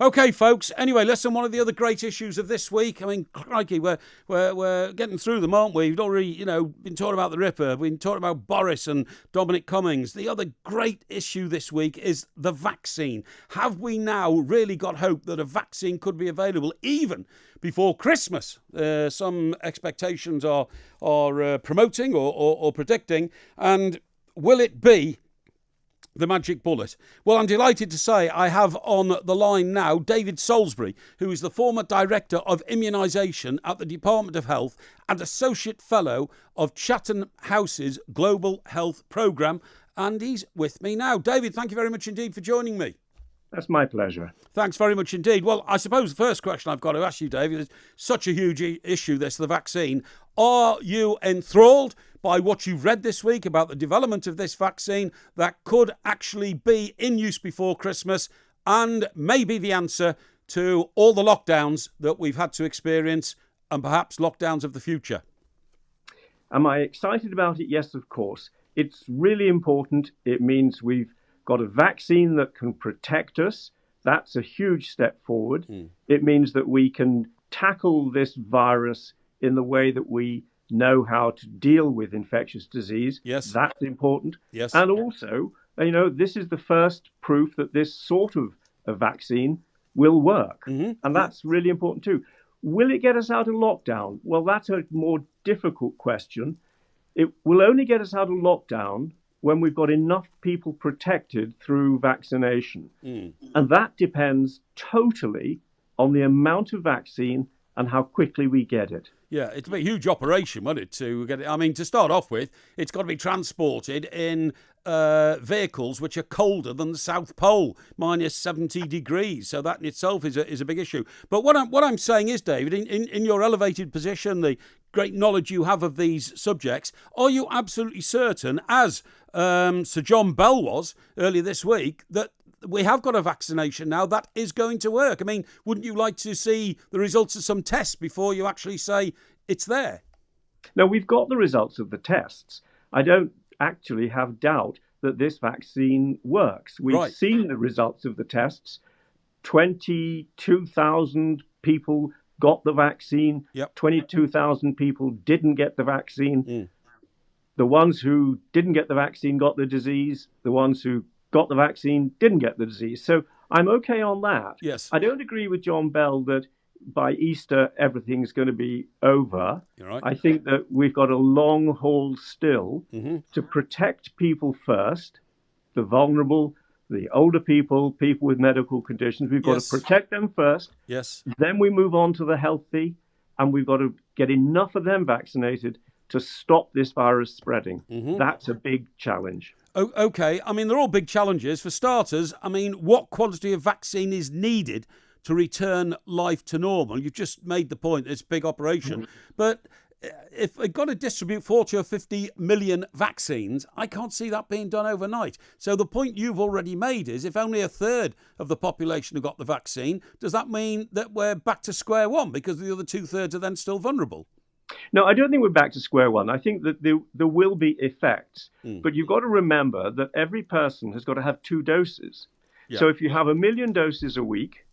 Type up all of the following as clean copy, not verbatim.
Okay, folks. Anyway, listen, one of the other great issues of this week, I mean, crikey, we're getting through them, aren't we? We've already, been talking about the Ripper. We've been talking about Boris and Dominic Cummings. The other great issue this week is the vaccine. Have we now really got hope that a vaccine could be available even before Christmas? Some expectations are promoting or predicting. And will it be the magic bullet? Well, I'm delighted to say I have on the line now David Salisbury, who is the former Director of Immunisation at the Department of Health and Associate Fellow of Chatham House's Global Health Programme. And he's with me now. David, thank you very much indeed for joining me. That's my pleasure. Thanks very much indeed. Well, I suppose the first question I've got to ask you, David, is such a huge issue, this, the vaccine. Are you enthralled by what you've read this week about the development of this vaccine that could actually be in use before Christmas and maybe the answer to all the lockdowns that we've had to experience and perhaps lockdowns of the future? Am I excited about it? Yes, of course. It's really important. It means we've got a vaccine that can protect us. That's a huge step forward. It means that we can tackle this virus in the way that we know how to deal with infectious disease. Yes. That's important. Yes. And also, this is the first proof that this sort of a vaccine will work. And that's really important too. Will it get us out of lockdown? Well, that's a more difficult question. It will only get us out of lockdown when we've got enough people protected through vaccination. And that depends totally on the amount of vaccine and how quickly we get it. Yeah, it'll be a huge operation, won't it, to get it? I mean, to start off with, it's got to be transported in vehicles which are colder than the South Pole, minus 70 degrees. So that in itself is a big issue. But what I'm saying is, David, in your elevated position, the great knowledge you have of these subjects, are you absolutely certain, as Sir John Bell was earlier this week, that we have got a vaccination now that is going to work? I mean, wouldn't you like to see the results of some tests before you actually say it's there? No, we've got the results of the tests. I don't actually have doubt that this vaccine works. We've seen the results of the tests. 22,000 people got the vaccine. 22,000 people didn't get the vaccine. The ones who didn't get the vaccine got the disease. The ones who got the vaccine didn't get the disease. So I'm okay on that. Yes. I don't agree with John Bell that by Easter everything's going to be over. You're right. I think that we've got a long haul still to protect people first, the vulnerable, the older people, people with medical conditions. We've got to protect them first. Yes. Then we move on to the healthy, and we've got to get enough of them vaccinated to stop this virus spreading. That's a big challenge. Okay. I mean, they're all big challenges. For starters, I mean, what quantity of vaccine is needed to return life to normal? You've just made the point, it's a big operation. But if we've got to distribute 40 or 50 million vaccines, I can't see that being done overnight. So the point you've already made is if only a third of the population have got the vaccine, does that mean that we're back to square one because the other 2/3 are then still vulnerable? No, I don't think we're back to square one. I think that there will be effects, but you've got to remember that every person has got to have 2 doses. So if you have 1 million doses a week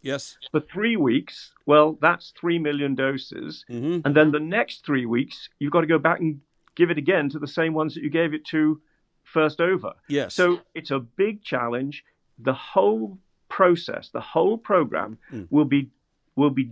for 3 weeks, well, that's 3 million doses. And then the next 3 weeks, you've got to go back and give it again to the same ones that you gave it to first over. So it's a big challenge. The whole process, the whole program will be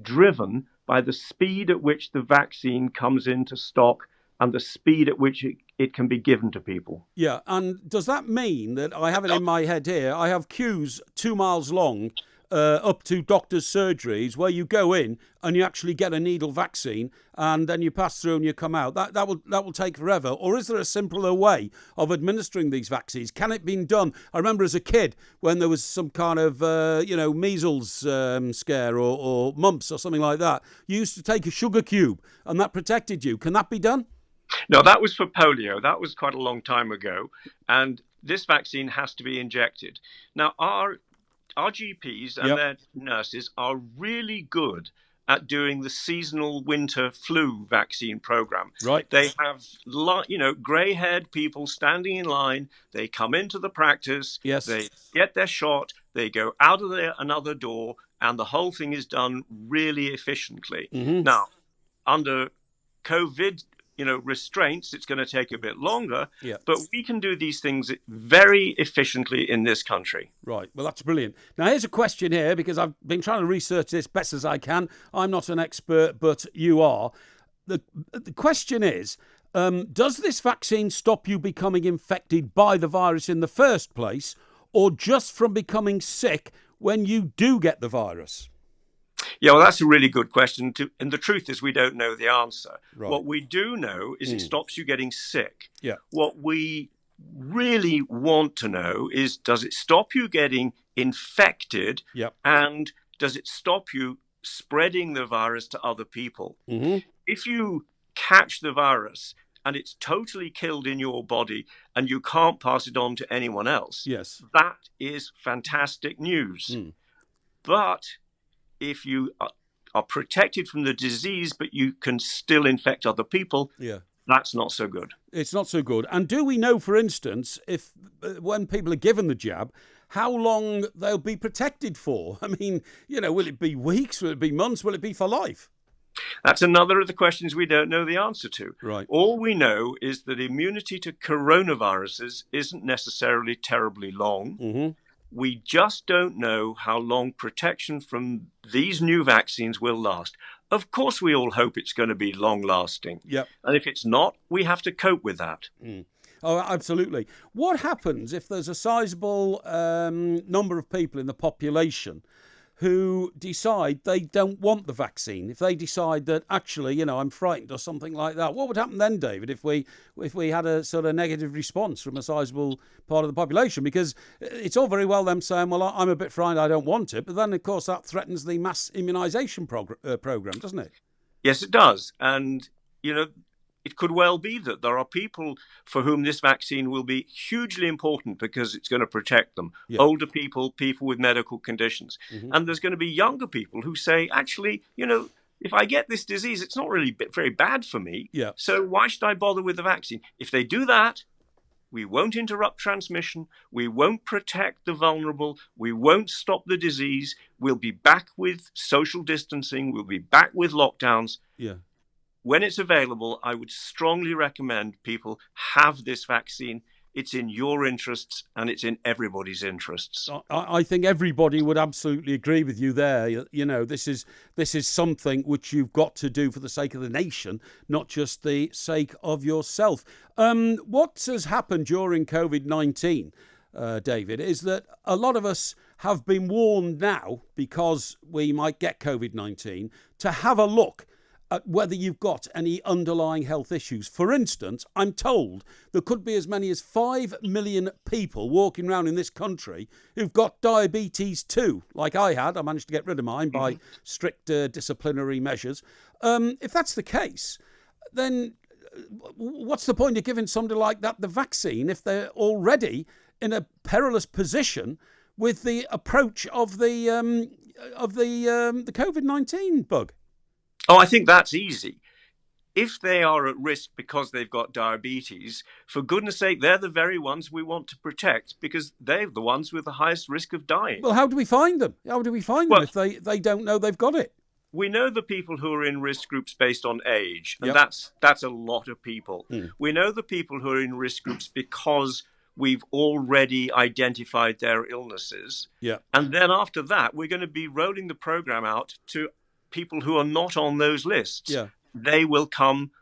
driven by the speed at which the vaccine comes into stock and the speed at which it can be given to people. Yeah, and does that mean that, I have it in my head here, I have queues 2 miles long up to doctors' surgeries where you go in and you actually get a needle vaccine and then you pass through and you come out? That will take forever. Or is there a simpler way of administering these vaccines? Can it be done? I remember as a kid when there was some kind of measles scare or mumps or something like that, you used to take a sugar cube and that protected you. Can that be done? No, that was for polio. That was quite a long time ago. And this vaccine has to be injected. Now, our GPs and their nurses are really good at doing the seasonal winter flu vaccine program. They have, grey-haired people standing in line. They come into the practice. They get their shot. They go out of another door. and the whole thing is done really efficiently. Now, under COVID, restraints, it's going to take a bit longer, but we can do these things very efficiently in this country. Right. Well, that's brilliant. Now, here's a question here, because I've been trying to research this best as I can. I'm not an expert, but you are. The question is, does this vaccine stop you becoming infected by the virus in the first place, or just from becoming sick when you do get the virus? Yeah, well, that's a really good question. And the truth is we don't know the answer. Right. What we do know is it stops you getting sick. Yeah. What we really want to know is, does it stop you getting infected? Yep. And does it stop you spreading the virus to other people? If you catch the virus and it's totally killed in your body and you can't pass it on to anyone else, that is fantastic news. But if you are protected from the disease, but you can still infect other people, that's not so good. It's not so good. And do we know, for instance, if when people are given the jab, how long they'll be protected for? I mean, will it be weeks? Will it be months? Will it be for life? That's another of the questions we don't know the answer to. Right. All we know is that immunity to coronaviruses isn't necessarily terribly long. We just don't know how long protection from these new vaccines will last. Of course, we all hope it's going to be long-lasting. Yep. And if it's not, we have to cope with that. Oh, absolutely. What happens if there's a sizable number of people in the population who decide they don't want the vaccine? If they decide that actually, I'm frightened or something like that, what would happen then, David, if we had a sort of negative response from a sizable part of the population? Because it's all very well them saying, well, I'm a bit frightened, I don't want it, but then of course that threatens the mass immunisation program, doesn't it? Yes, it does. And it could well be that there are people for whom this vaccine will be hugely important because it's going to protect them. Older people, people with medical conditions. And there's going to be younger people who say, actually, if I get this disease, it's not really very bad for me. So why should I bother with the vaccine? If they do that, we won't interrupt transmission. We won't protect the vulnerable. We won't stop the disease. We'll be back with social distancing. We'll be back with lockdowns. When it's available, I would strongly recommend people have this vaccine. It's in your interests and it's in everybody's interests. I think everybody would absolutely agree with you there. This is something which you've got to do for the sake of the nation, not just the sake of yourself. What has happened during COVID-19, David, is that a lot of us have been warned now, because we might get COVID-19, to have a look at whether you've got any underlying health issues. For instance, I'm told there could be as many as 5 million people walking around in this country who've got diabetes too, like I had. I managed to get rid of mine by strict disciplinary measures. If that's the case, then what's the point of giving somebody like that the vaccine if they're already in a perilous position with the approach of the COVID-19 bug? Oh, I think that's easy. If they are at risk because they've got diabetes, for goodness sake, they're the very ones we want to protect, because they're the ones with the highest risk of dying. Well, how do we find them? How do we find them if they don't know they've got it? We know the people who are in risk groups based on age, and that's a lot of people. We know the people who are in risk groups because we've already identified their illnesses. And then after that, we're going to be rolling the program out to people who are not on those lists. They will come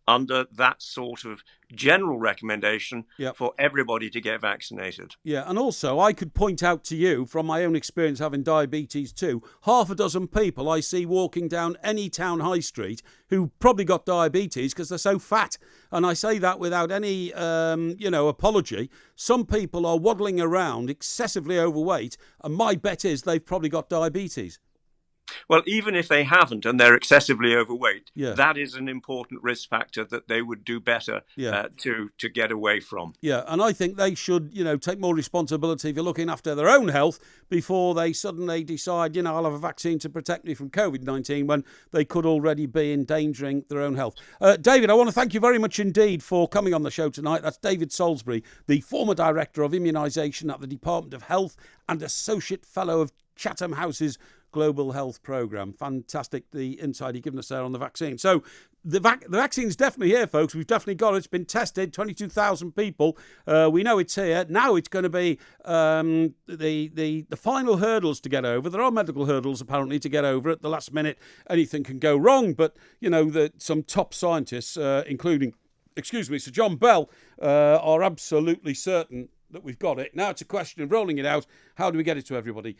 under that sort of general recommendation for everybody to get vaccinated. And also I could point out to you from my own experience having diabetes too, half a dozen people I see walking down any town high street who probably got diabetes because they're so fat. And I say that without any, apology. Some people are waddling around excessively overweight, and my bet is they've probably got diabetes. Well, even if they haven't and they're excessively overweight, that is an important risk factor that they would do better to get away from. And I think they should, take more responsibility for looking after their own health before they suddenly decide, I'll have a vaccine to protect me from COVID-19 when they could already be endangering their own health. David, I want to thank you very much indeed for coming on the show tonight. That's David Salisbury, the former Director of Immunisation at the Department of Health and Associate Fellow of Chatham House's Global Health Programme. Fantastic, the insight you've given us there on the vaccine. So the vaccine's definitely here, folks. We've definitely got it. It's been tested, 22,000 people. We know it's here. Now it's going to be the final hurdles to get over. There are medical hurdles, apparently, to get over. At the last minute, anything can go wrong. But, some top scientists, including, Sir John Bell, are absolutely certain that we've got it. Now it's a question of rolling it out. How do we get it to everybody?